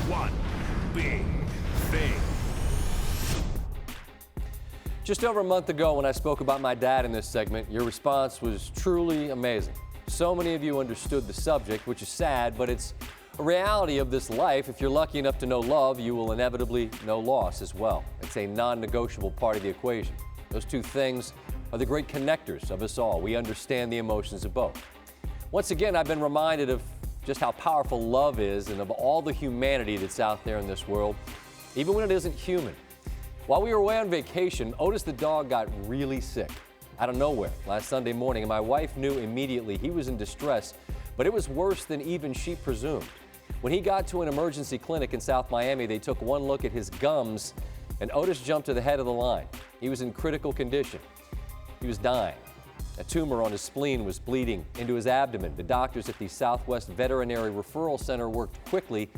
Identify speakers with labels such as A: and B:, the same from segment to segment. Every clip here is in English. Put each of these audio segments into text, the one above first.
A: One big thing.
B: Just over a month ago when I spoke about my dad in this segment, your response was truly amazing. So many of you understood the subject, which is sad, but it's a reality of this life. If you're lucky enough to know love, you will inevitably know loss as well. It's a non-negotiable part of the equation. Those two things are the great connectors of us all. We understand the emotions of both. Once again, I've been reminded of just how powerful love is and of all the humanity that's out there in this world, even when it isn't human. While we were away on vacation, Otis the dog got really sick out of nowhere last Sunday morning, and my wife knew immediately he was in distress, but it was worse than even she presumed. When he got to an emergency clinic in South Miami, they took one look at his gums, and Otis jumped to the head of the line. He was in critical condition. He was dying. A tumor on his spleen was bleeding into his abdomen. The doctors at the Southwest Veterinary Referral Center worked quickly,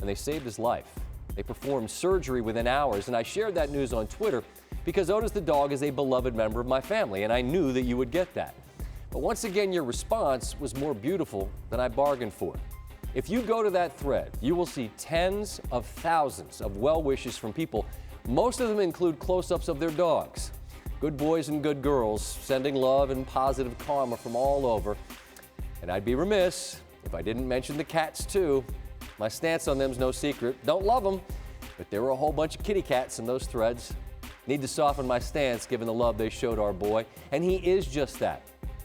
B: and they saved his life. They performed surgery within hours, and I shared that news on Twitter because Otis the dog is a beloved member of my family, and I knew that you would get that. But once again, your response was more beautiful than I bargained for. If you go to that thread, you will see tens of thousands of well wishes from people. Most of them include close-ups of their dogs. Good boys and good girls sending love and positive karma from all over. And I'd be remiss if I didn't mention the cats too. My stance on them's no secret. Don't love them, but there were a whole bunch of kitty cats in those threads. Need to soften my stance given the love they showed our boy. And he is just that,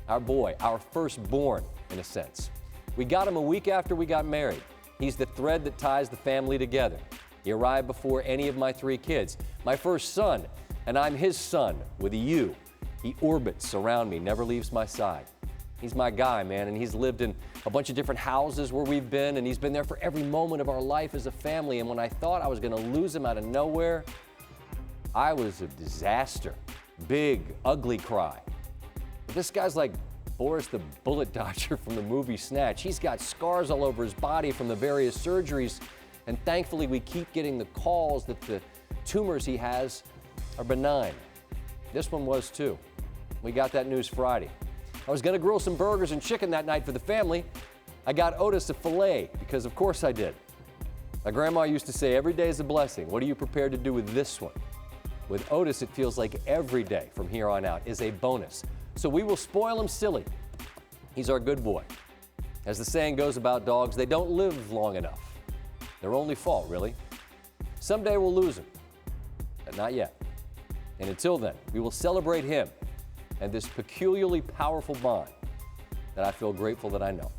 B: our boy, our firstborn in a sense. We got him a week after we got married. He's the thread that ties the family together. He arrived before any of my three kids. My first son, and I'm his son with a U. He orbits around me, never leaves my side. He's my guy, man, and he's lived in a bunch of different houses where we've been, and he's been there for every moment of our life as a family. And when I thought I was going to lose him out of nowhere, I was a disaster. Big, ugly cry. But this guy's like Boris the bullet dodger from the movie Snatch. He's got scars all over his body from the various surgeries, and thankfully we keep getting the calls that the tumors he has are benign. This one was too. We got that news Friday. I was going to grill some burgers and chicken that night for the family. I got Otis a filet because of course I did. My grandma used to say every day is a blessing. What are you prepared to do with this one? With Otis, it feels like every day from here on out is a bonus. So we will spoil him silly. He's our good boy. As the saying goes about dogs, they don't live long enough. Their only fault, really. Someday we'll lose him, but not yet. And until then, we will celebrate him and this peculiarly powerful bond that I feel grateful that I know.